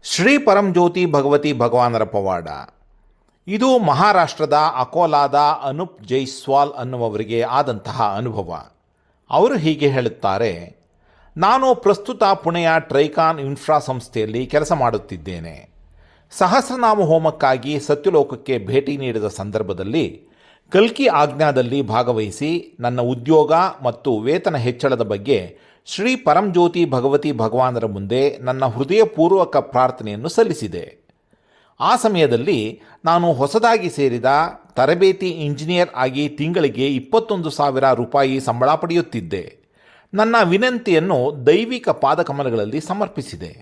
ಶ್ರೀ ಪರಂಜ್ಯೋತಿ ಭಗವತಿ ಭಗವಾನರ ಪವಾಡ. ಇದು ಮಹಾರಾಷ್ಟ್ರದ ಅಕೋಲಾದ ಅನೂಪ್ ಜೈಸ್ವಾಲ್ ಅನ್ನುವವರಿಗೆ ಆದಂತಹ ಅನುಭವ. ಅವರು ಹೀಗೆ ಹೇಳುತ್ತಾರೆ, ನಾನು ಪ್ರಸ್ತುತ ಪುಣೆಯ ಟ್ರೈಕಾನ್ ಇನ್ಫ್ರಾ ಸಂಸ್ಥೆಯಲ್ಲಿ ಕೆಲಸ ಮಾಡುತ್ತಿದ್ದೇನೆ. ಸಹಸ್ರನಾಮ ಹೋಮಕ್ಕಾಗಿ ಸತ್ಯಲೋಕಕ್ಕೆ ಭೇಟಿ ನೀಡಿದ ಸಂದರ್ಭದಲ್ಲಿ ಕಲ್ಕಿ ಆಜ್ಞಾದಲ್ಲಿ ಭಾಗವಹಿಸಿ ನನ್ನ ಉದ್ಯೋಗ ಮತ್ತು ವೇತನ ಹೆಚ್ಚಳದ ಬಗ್ಗೆ ಶ್ರೀ ಪರಂಜ್ಯೋತಿ ಭಗವತಿ ಭಗವಾನರ ಮುಂದೆ ನನ್ನ ಹೃದಯಪೂರ್ವಕ ಪ್ರಾರ್ಥನೆಯನ್ನು ಸಲ್ಲಿಸಿದೆ. ಆ ಸಮಯದಲ್ಲಿ ನಾನು ಹೊಸದಾಗಿ ಸೇರಿದ ತರಬೇತಿ ಇಂಜಿನಿಯರ್ ಆಗಿ ತಿಂಗಳಿಗೆ 21,000 ರೂಪಾಯಿ ಸಂಬಳ ಪಡೆಯುತ್ತಿದ್ದೆ. ನನ್ನ ವಿನಂತಿಯನ್ನು ದೈವಿಕ ಪಾದಕಮಲಗಳಲ್ಲಿ ಸಮರ್ಪಿಸಿದೆ.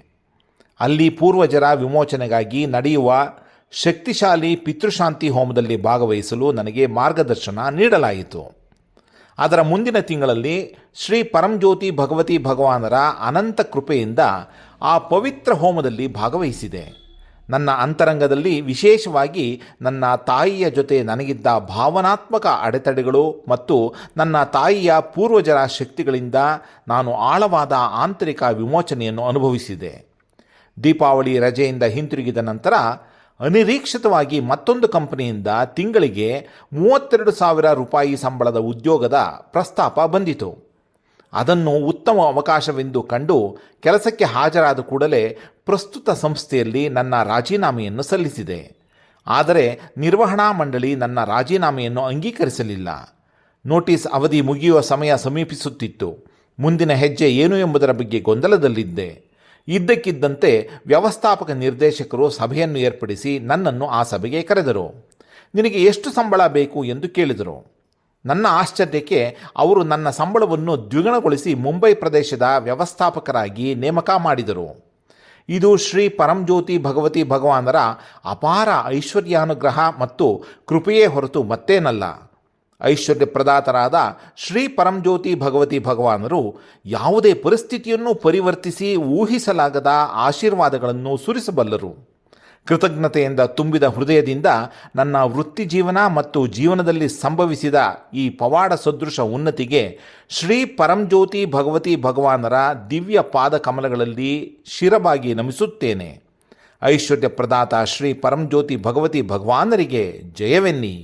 ಅಲ್ಲಿ ಪೂರ್ವಜರ ವಿಮೋಚನೆಗಾಗಿ ನಡೆಯುವ ಶಕ್ತಿಶಾಲಿ ಪಿತೃಶಾಂತಿ ಹೋಮದಲ್ಲಿ ಭಾಗವಹಿಸಲು ನನಗೆ ಮಾರ್ಗದರ್ಶನ ನೀಡಲಾಯಿತು. ಅದರ ಮುಂದಿನ ತಿಂಗಳಲ್ಲಿ ಶ್ರೀ ಪರಂಜ್ಯೋತಿ ಭಗವತಿ ಭಗವಾನರ ಅನಂತ ಕೃಪೆಯಿಂದ ಆ ಪವಿತ್ರ ಹೋಮದಲ್ಲಿ ಭಾಗವಹಿಸಿದೆ. ನನ್ನ ಅಂತರಂಗದಲ್ಲಿ ವಿಶೇಷವಾಗಿ ನನ್ನ ತಾಯಿಯ ಜೊತೆ ನನಗಿದ್ದ ಭಾವನಾತ್ಮಕ ಅಡೆತಡೆಗಳು ಮತ್ತು ನನ್ನ ತಾಯಿಯ ಪೂರ್ವಜರ ಶಕ್ತಿಗಳಿಂದ ನಾನು ಆಳವಾದ ಆಂತರಿಕ ವಿಮೋಚನೆಯನ್ನು ಅನುಭವಿಸಿದೆ. ದೀಪಾವಳಿ ರಜೆಯಿಂದ ಹಿಂತಿರುಗಿದ ನಂತರ ಅನಿರೀಕ್ಷಿತವಾಗಿ ಮತ್ತೊಂದು ಕಂಪನಿಯಿಂದ ತಿಂಗಳಿಗೆ 32,000 ರೂಪಾಯಿ ಸಂಬಳದ ಉದ್ಯೋಗದ ಪ್ರಸ್ತಾಪ ಬಂದಿತು. ಅದನ್ನು ಉತ್ತಮ ಅವಕಾಶವೆಂದು ಕಂಡು ಕೆಲಸಕ್ಕೆ ಹಾಜರಾದ ಕೂಡಲೇ ಪ್ರಸ್ತುತ ಸಂಸ್ಥೆಯಲ್ಲಿ ನನ್ನ ರಾಜೀನಾಮೆಯನ್ನು ಸಲ್ಲಿಸಿದೆ. ಆದರೆ ನಿರ್ವಹಣಾ ಮಂಡಳಿ ನನ್ನ ರಾಜೀನಾಮೆಯನ್ನು ಅಂಗೀಕರಿಸಲಿಲ್ಲ. ನೋಟಿಸ್ ಅವಧಿ ಮುಗಿಯುವ ಸಮಯ ಸಮೀಪಿಸುತ್ತಿತ್ತು. ಮುಂದಿನ ಹೆಜ್ಜೆ ಏನು ಎಂಬುದರ ಬಗ್ಗೆ ಗೊಂದಲದಲ್ಲಿದ್ದೆ. ಇದ್ದಕ್ಕಿದ್ದಂತೆ ವ್ಯವಸ್ಥಾಪಕ ನಿರ್ದೇಶಕರು ಸಭೆಯನ್ನು ಏರ್ಪಡಿಸಿ ನನ್ನನ್ನು ಆ ಸಭೆಗೆ ಕರೆದರು. ನಿನಗೆ ಎಷ್ಟು ಸಂಬಳ ಬೇಕು ಎಂದು ಕೇಳಿದರು. ನನ್ನ ಆಶ್ಚರ್ಯಕ್ಕೆ ಅವರು ನನ್ನ ಸಂಬಳವನ್ನು ದ್ವಿಗುಣಗೊಳಿಸಿ ಮುಂಬೈ ಪ್ರದೇಶದ ವ್ಯವಸ್ಥಾಪಕರಾಗಿ ನೇಮಕ ಮಾಡಿದರು. ಇದು ಶ್ರೀ ಪರಂಜ್ಯೋತಿ ಭಗವತಿ ಭಗವಾನರ ಅಪಾರ ಐಶ್ವರ್ಯಾನುಗ್ರಹ ಮತ್ತು ಕೃಪೆಯೇ ಹೊರತು ಮತ್ತೇನಲ್ಲ. ಐಶ್ವರ್ಯ ಪ್ರದಾತರಾದ ಶ್ರೀ ಪರಂಜ್ಯೋತಿ ಭಗವತಿ ಭಗವಾನರು ಯಾವುದೇ ಪರಿಸ್ಥಿತಿಯನ್ನು ಪರಿವರ್ತಿಸಿ ಊಹಿಸಲಾಗದ ಆಶೀರ್ವಾದಗಳನ್ನು ಸುರಿಸಬಲ್ಲರು. ಕೃತಜ್ಞತೆಯಿಂದ ತುಂಬಿದ ಹೃದಯದಿಂದ ನನ್ನ ವೃತ್ತಿ ಜೀವನ ಮತ್ತು ಜೀವನದಲ್ಲಿ ಸಂಭವಿಸಿದ ಈ ಪವಾಡ ಸದೃಶ ಉನ್ನತಿಗೆ ಶ್ರೀ ಪರಂಜ್ಯೋತಿ ಭಗವತಿ ಭಗವಾನರ ದಿವ್ಯ ಪಾದ ಕಮಲಗಳಲ್ಲಿ ಶಿರಬಾಗಿ ನಮಿಸುತ್ತೇನೆ. ಐಶ್ವರ್ಯ ಪ್ರದಾತ ಶ್ರೀ ಪರಂಜ್ಯೋತಿ ಭಗವತಿ ಭಗವಾನರಿಗೆ ಜಯವೆನ್ನಿ.